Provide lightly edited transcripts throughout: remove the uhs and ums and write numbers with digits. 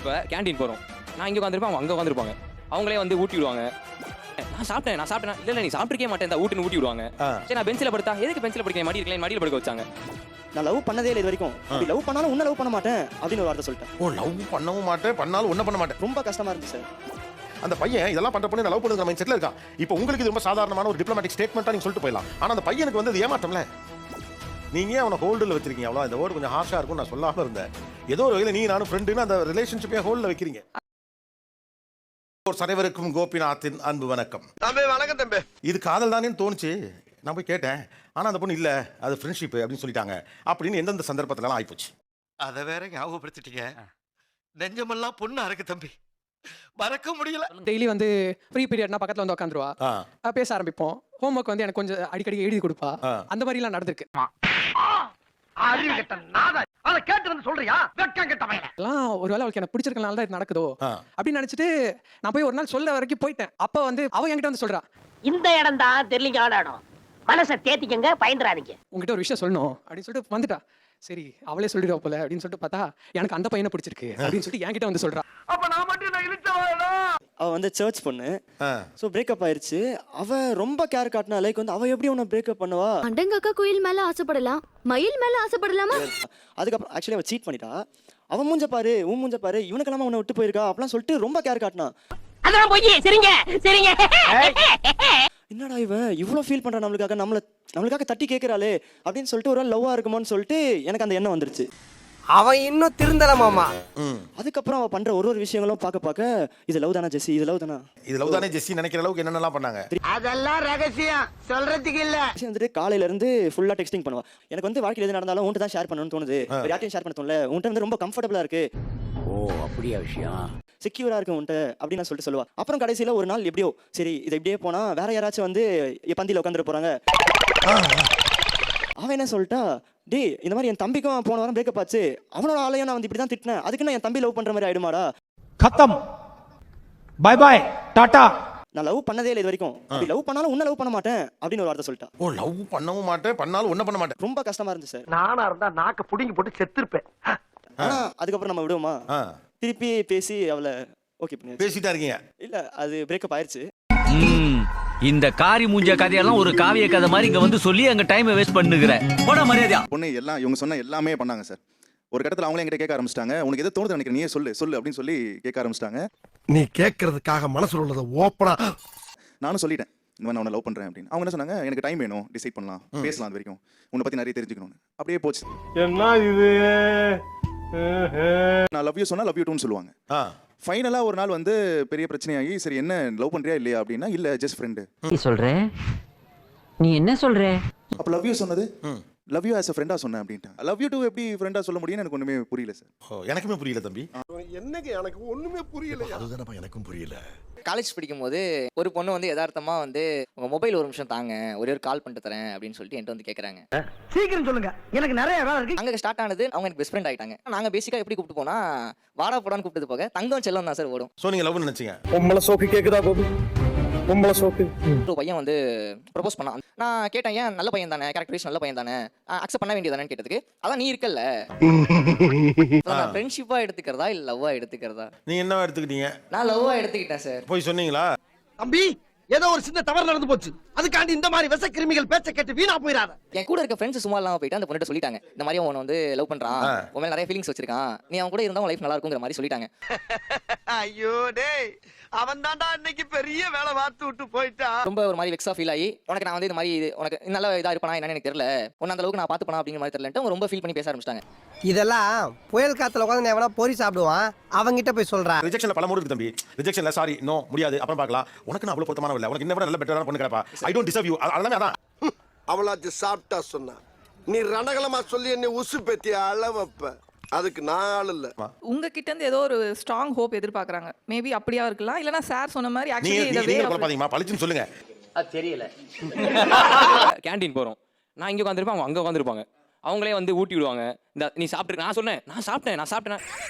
இப்போ கேண்டீன் போகிறோம், நான் இங்கே உட்காந்துருப்பேன், அவங்க அங்கே உட்காந்துருப்பாங்க. அவங்களே வந்து ஊட்டி விடுவாங்க. நான் சாப்பிட்டேன் இல்லை நீ சாப்பிட்ருக்கே மாட்டேன், இந்த ஊட்டின்னு ஊட்டி விடுவாங்க. சரி நான் பெஞ்சில் படுத்தா எதுக்கு பெஞ்சில் படிக்கிறேன், மடி இருக்கேன், மடியில் படுக்க வச்சாங்க. நான் லவ் பண்ணதே இல்லை இது வரைக்கும். அப்படி லவ் பண்ணாலும் உன்ன லவ் பண்ண மாட்டேன் அப்படின்னு ஒரு வார்த்தை சொல்லிட்டேன். ஓ, லவ் பண்ணவும் மாட்டேன், பண்ணாலும் ஒன்றும் பண்ண மாட்டேன். ரொம்ப கஷ்டமா இருந்துச்சு சார். அந்த பையன் இதெல்லாம் பண்ற பொண்ணு லவ் பண்ணுற மைண்ட் செட்டில் இருக்கான். இப்போ உங்களுக்கு இது ரொம்ப சாதாரணமான ஒரு டிப்ளமேட்டிக் ஸ்டேட்மெண்ட்டாக நீங்கள் சொல்லிட்டு போயிடலாம். ஆனால் அந்த பையனுக்கு வந்து அது ஏமாற்றம்ல. நீங்கள் அவனை ஹோல்டில் வச்சிருக்கீங்க. அவ்வளோ இந்த வேர்டு கொஞ்சம் ஹார்ஷாக இருக்கும், நான் சொல்லாமல் இருந்தேன். ஏதோ ஒரு வகையில் நீ நானும் ஃப்ரெண்டுன்னு அந்த ரிலேஷன்ஷிப்பே ஹோல்டில் வைக்கிறீங்க. ஒரு சனைவருக்கும் கோபிநாத்தின் அன்பு வணக்கம். வணக்கம் தம்பி. இது காதல் தானேன்னு தோணுச்சு. நான் போய் கேட்டேன், ஆனால் அந்த பொண்ணு இல்லை அது ஃப்ரெண்ட்ஷிப் அப்படின்னு சொல்லிட்டாங்க அப்படின்னு எந்தெந்த சந்தர்ப்பத்திலலாம் ஆயிப்போச்சு. அதை வேற ஞாபகப்படுத்திட்டீங்க. நெஞ்சமெல்லாம் பொண்ணா இருக்கு தம்பி, மறக்க முடியல. டெய்லி வந்து ஃப்ரீ பீரியட்னா பக்கத்துல வந்து உட்காந்துருவா, பேச ஆரம்பிப்போம். ஹோம்ஒர்க் வந்து எனக்கு கொஞ்சம் அடிக்கடி எழுதி கொடுப்பா. அந்த மாதிரி எல்லாம் நடந்திருக்கு. ஒருவேளை அவளுக்கு எனக்கு பிடிச்சிருக்கனால தான் இது நடக்குதோ அப்படின்னு நினைச்சிட்டு நான் போய் ஒரு நாள் சொல்ல வரைக்கும் போயிட்டேன். அப்ப வந்து அவ என்கிட்ட வந்து சொல்றா, இந்த இடம் தான் தெரியலீங்க இடம், மனசை தேத்திக்கங்க, பயந்துராதீங்க, உங்ககிட்ட ஒரு விஷயம் சொல்லணும் அப்படின்னு சொல்லிட்டு வந்துட்டா. சரி அவளே சொல்லிடுவா போல அப்படின்னு சொல்லிட்டு பார்த்தா எனக்கு அந்த பையனை பிடிச்சிருக்கு அப்படின்னு சொல்லிட்டு என்கிட்ட வந்து சொல்றா. அவ வந்து சர்ச் பொண்ணு. ஸோ பிரேக்கப் ஆயிருச்சு. அவ ரொம்ப கேர் காட்டினா. லைக் வந்து அவ எப்படி உன்னை பிரேக்கப் பண்ணுவா? அண்டங்கக்கா கோயில் மேல ஆசைப்படலாம், மயில் மேல ஆசைப்படலாமா? அதுக்கப்புறம் ஆக்சுவலி அவ சீட் பண்ணிட்டா. அவன் மூஞ்ச பாரு, உன் மூஞ்ச பாரு, இவனுக்கெல்லாம உன்னை விட்டு போயிருக்கா அப்படிலாம் சொல்லிட்டு ரொம்ப கேர் காட்டினா. அதான் போய் சரிங்க சரிங்க. என்னடா இவ இவ்வளோ ஃபீல் பண்றா நம்மளுக்காக, நம்மளுக்காக தட்டி கேட்கறாளே அப்படின்னு சொல்லிட்டு ஒரு லவ்வா இருக்குமோன்னு சொல்லிட்டு எனக்கு அந்த எண்ணம் வந்துருச்சு. அவன் இன்னும் திருந்தல மாமா. அதுக்கப்புறம் அவ பண்ற ஒரு விஷயங்களும் பார்க்க இது லவ் தானா ஜெஸ்ஸி, இது லவ் தானா, இது லவ் தானே ஜெஸ்ஸி நினைக்கிற அளவுக்கு என்னென்னலாம் பண்ணாங்க அதெல்லாம் ரகசியம் சொல்றதுக்கு இல்ல. வந்துட்டு காலையில இருந்து ஃபுல்லா டெக்ஸ்டிங் பண்ணுவா. எனக்கு வந்து வாழ்க்கையில எது நடந்தாலும் உன்கிட்ட தான் ஷேர் பண்ணணும்னு தோணுது, வேற யார்ட்டையும் ஷேர் பண்ண தோணல, உன்கிட்ட வந்து ரொம்ப கம்ஃபர்டபுளா இருக்கு. ஓ அப்படியா விஷயம், செக்யூரா இருக்கு உன்கிட்ட அப்படின்னு நான் சொல்லிட்டு சொல்லுவா. அப்புறம் கடைசியில ஒரு நாள் எப்படியோ சரி இதை இப்படியே போனா வேற யாராச்சும் வந்து பந்தியில உட்காந்துட்டு போறாங்க. அவன் என்ன சொல்லிட்டா, டே இந்த மாதிரி என் தம்பிக்கும் போன வாரம் பிரேக்கப் ஆச்சு, அவனோட ஆளையும் நான் வந்து இப்படி தான் திட்டினேன், அதுக்கு நான் என் தம்பி லவ் பண்ற மாதிரி ஆயிடுமாடா. खत्म, बाय बाय टाटा. நான் லவ் பண்ணதே இல்லை இது வரைக்கும். அப்படி லவ் பண்ணாலும் உன்ன லவ் பண்ண மாட்டேன் அப்படின்னு ஒரு வார்த்தை சொல்லிட்டா. ஓ, லவ் பண்ணவும் மாட்டேன், பண்ணாலும் ஒன்றும் பண்ண மாட்டேன். ரொம்ப கஷ்டமா இருந்துச்சு சார். நானா இருந்தா நாக்க புடிங்கி போட்டு செத்துருப்பேன். ஆனா அதுக்கப்புறம் நம்ம விடுவோமா? திருப்பி பேசி அவளை ஓகே பண்ணி பேசிட்டா இருக்கீங்க? இல்ல அது பிரேக்கப் ஆயிருச்சு. இந்த காரி மூஞ்ச கதையெல்லாம் ஒரு காவிய கதை மாதிரி இங்க வந்து சொல்லி அங்க டைமை வேஸ்ட் பண்ணுகிற போட மரியாதையா. பொண்ணு எல்லாம் இவங்க சொன்ன எல்லாமே பண்ணாங்க சார். ஒரு கட்டத்தில் அவங்களே என்கிட்ட கேட்க ஆரம்பிச்சிட்டாங்க, உனக்கு எது தோணுது நினைக்கிறேன் நீயே சொல்லு அப்படின்னு சொல்லி கேட்க ஆரம்பிச்சிட்டாங்க. நீ கேட்கறதுக்காக மனசுல உள்ளதை ஓப்பனா நானும் சொல்லிட்டேன், இந்த மாதிரி நான் உன்னை லவ் பண்றேன் அப்படின்னு. அவங்க என்ன சொன்னாங்க, எனக்கு டைம் வேணும், டிசைட் பண்ணலாம், பேசலாம், அது வரைக்கும் உன்னை பத்தி நிறைய தெரிஞ்சுக்கணும்னு. அப்படியே போச்சு. என்ன இது? நான் லவ் யூ சொன்னா லவ் யூ டூன்னு சொல்லுவாங்க. ஃபைனலா ஒரு நாள் வந்து பெரிய பிரச்சனையாகி, சரி என்ன லவ் பண்றியா இல்லையா அப்படின்னா, இல்ல ஜஸ்ட் ஃப்ரெண்டு. நீ சொல்ற, நீ என்ன சொல்ற? அப்ப லவ் யூ சொன்னது லவ் யூ ஆஸ் a ஃப்ரெண்டா சொன்னேன் அப்படின்ட்டு. லவ் யூ டூ எப்படி ஃப்ரெண்டா சொல்ல முடியும்னு எனக்கு ஒண்ணுமே புரியல சார். எனக்குமே புரியல தம்பி. என்னங்க எனக்கு ஒண்ணுமே புரியல. அதுதானப்பா எனக்கும் புரியல. காலேஜ் படிக்கும் போது ஒரு பொண்ணு வந்து யதார்த்தமா வந்து உங்க மொபைல் ஒரு நிமிஷம் தாங்க, ஒரே ஒரு கால் பண்ணிட்டு தரேன் அப்படின்னு சொல்லிட்டு என்கிட்ட வந்து கேட்கறாங்க. சீக்கிரம் சொல்லுங்க, எனக்கு நிறைய வேலை இருக்கு. அங்க ஸ்டார்ட் ஆனது அவங்க எனக்கு பெஸ்ட் ஃப்ரெண்ட் ஆயிட்டாங்க. நாங்க பேசிக்கா எப்படி கூப்பிட்டு போனா வாடா போடான்னு கூப்பிட்டு போக தங்கம் செல்லம் தான் சார் ஓடும். சோ நீங்க லவ் நினைச்சீங்க? பொம்பளை சோக்கு கேக்குதா கோபி? பொம்பளை சோக்கு. ஒரு பையன் வந்து ப்ரொபோஸ் பண்ணான். நான் கேட்டேன், ஏன் நல்ல பையன் தானே, கேரக்டரைஸ் நல்ல பையன் தானே, அக்செப்ட் பண்ண வேண்டியதானு கேட்டதுக்கு, அதான் நீ இருக்கல்ல. நான் ஃப்ரெண்ட்ஷிப்பா எடுத்துக்கிறதா இல்ல லவ்வா எடுத்துக்கிறதா? நீங்க என்னவா எடுத்துக்கிட்டீங்க? நான் லவ்வா எடுத்துக்கிட்டேன் சார். போய் சொன்னீங்களா? தம்பி ஏதோ ஒரு சின்ன தவறு நடந்து போச்சு, அதுக்காண்டி இந்த மாதிரி விஷ கிருமிகள் பேச்ச கேட்டு வீணா போயிடாத. என் கூட இருக்க ஃப்ரெண்ட்ஸ் சும்மா இல்லாம போயிட்டு அந்த பொண்ணுட்ட சொல்லிட்டாங்க, இந்த மாதிரி அவன் வந்து லவ் பண்றான், உன் மேல நிறைய ஃபீலிங்ஸ் வச்சிருக்கான், நீ அவன் கூட இருந்தா உன் லைஃப் நல்லா இருக்குங்கிற மாதிரி சொல்லிட்டாங்க. ஐயோ டேய், அவன் தான்டா இன்னைக்கு பெரிய வேலை பார்த்து விட்டு போயிட்டான். ரொம்ப ஒரு மாதிரி வெக்ஸா ஃபீல் ஆகி, உனக்கு நான் வந்து இந்த மாதிரி உனக்கு நல்ல இதா இருப்பானா என்னன்னு எனக்கு தெரியல, உன்ன அந்த அளவுக்கு நான் பாத்துப்பனா அப்படிங்கிற மாதிரி தெரியலன்ட்டு ரொம்ப ஃபீல் பண்ணி பேச ஆரம்பிச்சிட்டாங்க. இதெல்லாம் புயல் காத்துல உட்காந்து எவனா பொறி சாப்பிடுவான், அவங்கிட்ட போய் சொல்றான். ரிஜெக்ஷன்ல பல மூடு இருக்கு தம்பி. ரிஜெக்ஷன்ல சாரி நோ முடியாது அப்புறம் பார்க்கலாம், உனக்கு நான் அவ்வளவு பொருத்தமான இல்ல, உனக்கு இன்னும் நல்ல பெட்டரான பொண்ணு கிடைப்பா, ஐ டோன்ட் டிசர்வ் யூ, அதெல்லாம் அதான் அவளாச்சு சாப்பிட்டா சொன்னா. நீ ரணகலமா சொல்லி என்ன உசு பெத்தி அளவப்ப, அதுக்கு நான் ஆள் இல்ல. உங்ககிட்ட இருந்து ஏதோ ஒரு ஸ்ட்ராங் ஹோப் எதிர்பார்க்கறாங்க. மேபி அப்படியா இருக்கலாம், இல்லனா சார் சொன்ன மாதிரி நீங்க ஆக்சுவலி இத நீங்க குழப்பாதீங்கமா, பளிச்சுன்னு சொல்லுங்க. அது தெரியல. கேண்டீன் போறோம், நான் இங்க உட்காந்துருப்பேன், அவங்க அங்க உட்காந்துருப்பாங்க. அவங்களே வந்து ஊட்டி விடுவாங்க. இந்த நீ சாப்பிட்டு, நான் சொன்னேன் நான் சாப்பிட்டேன்.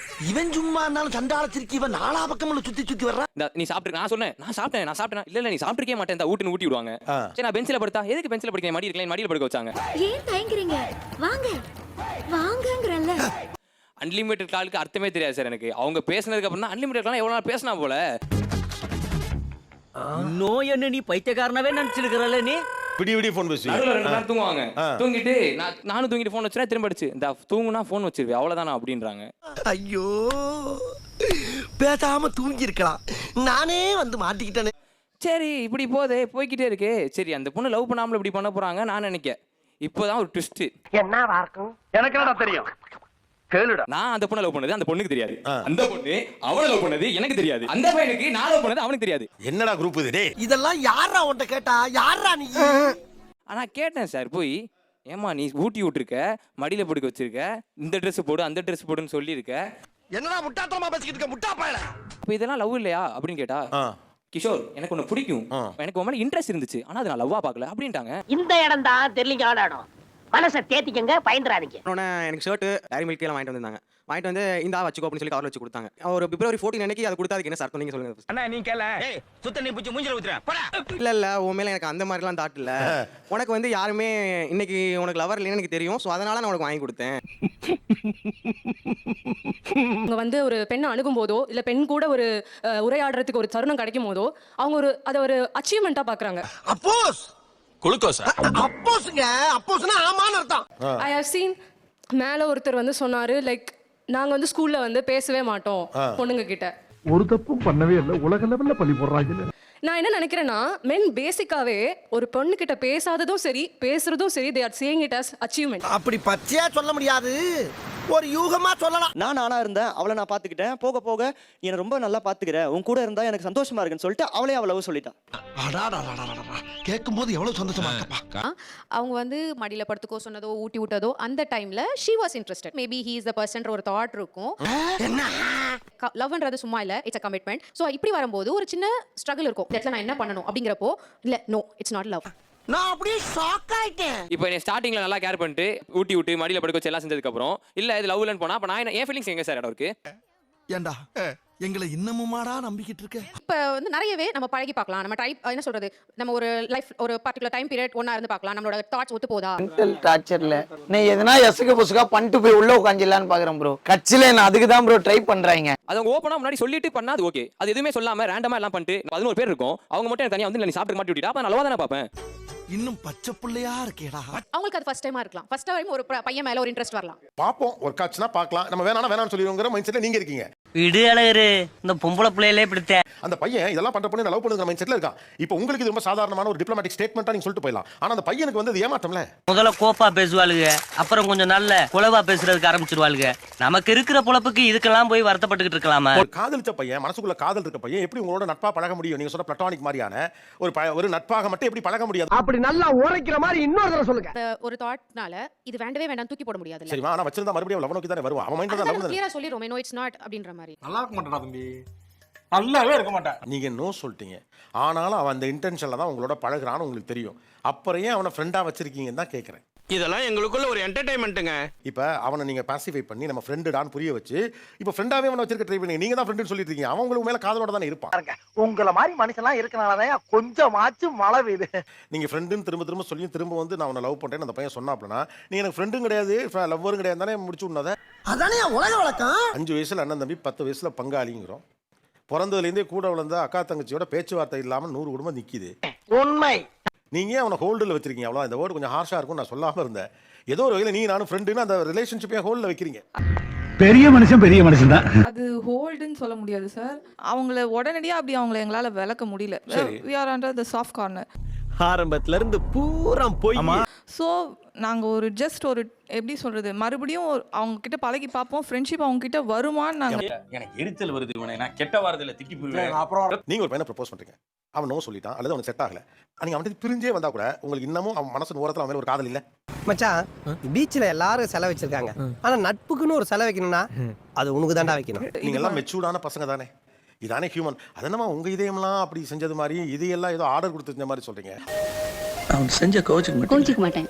இவன் சும்மா இருந்தாலும் சண்டால திருக்கி இவன் நாலா பக்கமும் சுத்தி வர்றான். இந்த நீ சாப்பிட்டு, நான் சொன்னேன் நான் சாப்பிட்டேன். இல்ல நீ சாப்பிட்டுருக்கே மாட்டேன், இந்த ஊட்டின்னு ஊட்டி விடுவாங்க. சரி நான் பெஞ்சில படுத்தா எதுக்கு பெஞ்சில படிக்கிறேன், மடி இருக்கேன், மடியில் படுக்க வச்சாங்க. ஏன் தயங்குறீங்க? வாங்க வாங்கங்கறல்ல. அன்லிமிட்டட் காலுக்கு அர்த்தமே தெரியாது சார் எனக்கு. அவங்க பேசினதுக்கு அப்புறம் தான் அன்லிமிட்டட் காலம் எவ்வளவு நாள் பேசினா போல. நோய் என்ன நீ பைத்தியக்காரனாவே நினைச்சிருக்கிறல்ல நீ. விடிய ஃபோன் பேசி நடுவுல 2 நேரம் தூங்குவாங்க. தூங்கிட்டு நானும் தூங்கிட்டு ஃபோன் வச்சுனா திரும்ப அடிச்சு இந்த தூங்குனா ஃபோன் வச்சிருவே அவ்வளவுதானா அப்படின்றாங்க. ஐயோ பேசாம தூங்கி இருக்கலாம், நானே வந்து மாட்டிக்கிட்டேனே. சரி இப்படி போய்கிட்டே இருக்கு. சரி அந்த பொண்ணு லவ் பண்ணாமல இப்படி பண்ண போறாங்க நான் நினைக்க. இப்போதான் ஒரு ட்விஸ்ட். என்ன வார்க்கும் எனக்கு என்னடா தெரியும், கேளுடா. நான் அந்த பொண்ணை லவ் பண்ணது அந்த பொண்ணுக்கு தெரியாது. அந்த பொண்ணு அவளை லவ் பண்ணது எனக்கு தெரியாது. அந்த பையனுக்கு நான் லவ் பண்ணது அவனுக்கு தெரியாது. என்னடா குரூப் இது டேய்? இதெல்லாம் யாரா உன்கிட்ட கேட்டா, யாரா நீ? ஆனா கேட்டேன் சார் போய், ஏமா நீ ஊட்டி விட்டுருக்க, மடியில படுக்க வச்சிருக்க, இந்த ட்ரெஸ் போடு அந்த ட்ரெஸ் போடுன்னு சொல்லியிருக்க, என்னடா முட்டாத்தனமா பேசிக்கிட்டு இருக்க முட்டா பயல. அப்ப இதெல்லாம் லவ் இல்லையா அப்படின்னு கேட்டா, கிஷோர் எனக்கு ஒன்னு பிடிக்கும், எனக்கு உன் மேல இன்ட்ரெஸ்ட் இருந்துச்சு, ஆனா அதை நான் லவ்வா பார்க்கல அப்படின்ட்டாங்க. இந்த இடம் தான் தெரியலீங்க ஆளாடும். மனசை தேத்திக்கங்க, பயந்துறாதீங்க. எனக்கு ஷர்ட் டைரி மில்க் எல்லாம் வாங்கிட்டு வந்தாங்க. வாங்கிட்டு வந்து இந்தா வச்சுக்கோ அப்படின்னு சொல்லி கவர் வச்சு கொடுத்தாங்க. ஒரு பிப்ரவரி 14 அன்னைக்கு அது கொடுத்தா அதுக்கு என்ன அர்த்தம் நீங்க சொல்லுங்க. அண்ணா நீ கேள. ஏய் சுத்த நீ புடிச்சு மூஞ்சில ஊத்துற போடா. இல்ல உன் மேல எனக்கு அந்த மாதிரிலாம் தாட் இல்ல. உனக்கு வந்து யாருமே இன்னைக்கு உனக்கு லவர் இல்லைன்னு எனக்கு தெரியும். ஸோ அதனால நான் உனக்கு வாங்கி கொடுத்தேன். அவங்க வந்து ஒரு பெண்ணை அணுகும் போதோ இல்ல பெண் கூட ஒரு உரையாடுறதுக்கு ஒரு தருணம் கிடைக்கும் போதோ அவங்க அதை ஒரு அச்சீவ்மெண்டா பாக்குறாங்க. அப்போஸ் குளுக்கோஸ் அப்போஸ்ங்க, அப்போஸ்னா ஆமான்னு அர்த்தம். ஐ ஹவ் சீன் மேல ஒருத்தர் வந்து சொன்னாரு லைக் நாங்க வந்து ஸ்கூல்ல வந்து பேசவே மாட்டோம் பொண்ணுங்க கிட்ட. ஒரு தப்பும் பண்ணவே இல்லை, உலக லெவல்ல பழி போடுறாங்க. நான் என்ன நினைக்கிறேன்னா மென் பேசிக்காவே ஒரு பொண்ணு கிட்ட பேசாததும் சரி பேசுறதும் சரி they are seeing it as achievement. அப்படி பச்சையா சொல்ல முடியாது, ஒரு யூகமா சொல்லலாம். நான் ஆனா இருந்தேன், அவளை நான் பாத்துக்கிட்டேன். போக போக என்னை ரொம்ப நல்லா பாத்துக்கிற, உன் கூட இருந்தா எனக்கு சந்தோஷமா இருக்குன்னு சொல்லிட்டு அவளே அவளவு சொல்லிட்டா. கேட்கும் போது எவ்வளவு சந்தோஷமா இருக்கப்பா. அவங்க வந்து மடியில படுத்துக்கோ சொன்னதோ ஊட்டி விட்டதோ அந்த டைம்ல she was interested. maybe he is the person ஒரு தாட் இருக்கும். என்ன லவ்ன்றது சும்மா இல்ல, இட்ஸ் a commitment. சோ இப்படி வரும்போது ஒரு சின்ன ஸ்ட்ரகிள் இருக்கும். இடத்துல நான் என்ன பண்ணணும் அப்படிங்கறப்போ இல்ல நோ இட்ஸ் நாட் லவ். நான் அப்படியே ஷாக் ஆயிட்டேன். இப்போ நீ ஸ்டார்டிங்ல நல்லா கேர் பண்ணிட்டு ஊட்டி விட்டு மடியில படுக்க வச்சு எல்லாம் செஞ்சதுக்கு அப்புறம் இல்ல இது லவ்லன்னு போனா அப்ப நான் என் ஃபீலிங்ஸ் எங்க சார் இடம் இருக்கு? ஏண்டா எங்களை இன்னமுமாடா நம்பிக்கிட்டு இருக்க? இப்ப வந்து நிறையவே நம்ம பழகி பார்க்கலாம். நம்ம ட்ரை என்ன சொல்றது, நம்ம ஒரு லைஃப் ஒரு பர்టిక్యులர் டைம் பீரியட் ஒண்ணா இருந்து பார்க்கலாம். நம்மளோட தாட்ஸ் ஒத்து போதா? மென்டல் டார்ச்சர்ல நீ எதனா எசுக்கு புசுக்கா பண்ணிட்டு போய் உள்ள உட்காந்துலான்னு பாக்குறேன் ப்ரோ. கட்சியில நான் அதுக்கு தான் ப்ரோ ட்ரை பண்றாங்க. அது அவங்க ஓப்பனா முன்னாடி சொல்லிட்டு பண்ணா அது ஓகே. அது எதுவுமே சொல்லாம ரேண்டமா எல்லாம் பண்ணிட்டு 11 பேர் இருக்கும், அவங்க மட்டும் எனக்கு தனியா வந்து நீ சாப்பிட்டு மாட்டி விட்டுட்டா அப்ப நான் நல்லவா தானே பாப்பேன். இன்னும் பச்சை புள்ளையா இருக்கேடா. அவங்களுக்கு அது ஃபர்ஸ்ட் டைமா இருக்கலாம். ஃபர்ஸ்ட் டைம் ஒரு பையன் மேல ஒரு இன்ட்ரெஸ்ட் வரலாம். பாப்போம் ஒர்க் ஆச்சுனா பார்க்கலாம். நம்ம வேணாம்னு சொல்லிடுவோங்கிற மைண்ட் செட்ல நீங்க இருக்கீங்க. விடு அழகரு, இந்த பொம்பளை பிள்ளையிலே பிடித்த அந்த பையன் இதெல்லாம் பண்ற பொண்ணு லவ் பண்ணுங்கிற மைண்ட் செட்ல இருக்கான். இப்போ உங்களுக்கு இது ரொம்ப சாதாரணமான ஒரு டிப்ளமேட்டிக் ஸ்டேட்மெண்டா நீங்க சொல்லிட்டு போயிடலாம். ஆனா அந்த பையனுக்கு வந்து அது ஏமாற்றம்ல. முதல்ல கோப்பா பேசுவாளுங்க, அப்புறம் கொஞ்சம் நல்ல குலவா பேசுறதுக்கு ஆரம்பிச்சிருவாளுங்க. நமக்கு இருக்கிற பொழப்புக்கு இதுக்கெல்லாம் போய் வருத்தப்பட்டுக்கிட்டு இருக்கலாமா? ஒரு காதலிச்ச பையன், மனசுக்குள்ள காதல் இருக்க பையன் எப்படி உங்களோட நட்பா பழக முடியும்? நீங்க சொன்ன பிளாட்டோனிக் மாதிரியான ஒரு நட்பாக மட்டும் எப்படி பழக முடியாது? அப்படி நல்லா உரைக்கிற மாதிரி இன்னொரு தடவை சொல்லுங்க. ஒரு தாட்னால இது வேண்டவே வேண்டாம் தூக்கி போட முடியாது. சரிமா, ஆனா வச்சிருந்தா மறுபடியும் லவ் நோக்கி தானே வருவான். அவன் மைண்ட்ல தான் லவ். கிளியரா சொல்லிரோமே நோ இட்ஸ் நாட் அப்படின்ற மாதிரி. நல்லா இருக்க மாட்டேடா தம்பி, நல்லாவே இருக்க மாட்டேன். நீங்க நோ சொல்லிட்டீங்க, ஆனாலும் அவன் அந்த இன்டென்ஷன்ல தான் உங்களோட பழகுறான்னு உங்களுக்கு தெரியும். அப்புறம் ஏன் அவனை ஃப்ரெண்டா வச்சிருக்கீங்கன்னு தான் கேட்கறேன். இதெல்லாம் எங்களுக்குள்ள ஒரு என்டர்டைன்மெண்ட்டுங்க. இப்போ அவனை நீங்க பாசிஃபை பண்ணி நம்ம ஃப்ரெண்டுடான்னு புரிய வச்சு இப்போ ஃப்ரெண்டாவே அவனை வச்சிருக்க ட்ரை பண்ணி நீங்க தான் ஃப்ரெண்டுன்னு சொல்லிட்டு இருக்கீங்க. அவன் உங்களுக்கு மேல காதலோட தானே இருப்பான். உங்களை மாதிரி மனுஷன்லாம் இருக்கனாலதான் கொஞ்சமாச்சும் மழை பெய்யுது. நீங்க ஃப்ரெண்டுன்னு திரும்ப சொல்லி திரும்ப வந்து நான் அவனை லவ் பண்றேன்னு அந்த பையன் சொன்னாப்லனா நீ எனக்கு ஃப்ரெண்டும் கிடையாது லவ்வரும் கிடையாது தானே முடிச்சு விடனத. அதானே உலக வழக்கம். 5 வயசுல அண்ணன் தம்பி, 10 வயசுல பங்காளிங்கிறோம். பிறந்ததுலேருந்தே கூட வளர்ந்த அக்கா தங்கச்சியோட பேச்சுவார்த்தை இல்லாமல் 100 குடும்பம் நிற்கிது. உண்மை. நீங்க அவனை ஹோல்டில் வச்சிருக்கீங்க. அவ்வளோ இந்த வேர்டு கொஞ்சம் ஹார்ஷாக இருக்கும், நான் சொல்லாமல் இருந்தேன். ஏதோ ஒரு வகையில் நீ நானும் ஃப்ரெண்டுன்னு அந்த ரிலேஷன்ஷிப்பையும் ஹோல்டில் வைக்கிறீங்க. பெரிய மனுஷன் தான். அது ஹோல்டுன்னு சொல்ல முடியாது சார். அவங்கள உடனடியாக அப்படி அவங்கள எங்களால் விளக்க முடியல. we are under the soft corner. ஆரம்பத்துல இருந்து பூரா போய் ஸோ நாங்கள் ஒரு ஜஸ்ட் ஒரு எப்படி சொல்கிறது மறுபடியும் அவங்க கிட்ட பழகி பார்ப்போம். ஃப்ரெண்ட்ஷிப் அவங்க கிட்ட வருமான்னு நாங்கள். எனக்கு எரிச்சல் வருது, நான் கெட்ட வாரத்துல திக்கி போடுவேன். அப்புறம் நீங்க ஒரு பையனை ப்ரப்போஸ் பண்றீங்க, அவன் நோ சொல்லிட்டான் அல்லது அவனுக்கு செட் ஆகல, நீங்க அவன் பிரிஞ்சே வந்தா கூட உங்களுக்கு இன்னமும் அவன் மனசு ஓரத்தில் அவன் மேல ஒரு காதல் இல்ல. மச்சான், பீச்சில் எல்லாரும் செலவு வச்சிருக்காங்க, ஆனா நட்புக்குன்னு ஒரு செலவு வைக்கணும்னா அது உனக்கு தாண்டா வைக்கணும். நீங்க எல்லாம் மெச்சூர்டான பசங்க தானே, இதானே ஹியூமன். அதனமா உங்க இதயம்லாம் அப்படி செஞ்சது மாதிரி இதையெல்லாம் ஏதோ ஆர்டர் கொடுத்து செஞ்ச மாதிரி சொல்றீங்க. அவன் செஞ்ச கோச்சிக்க மாட்டேன்.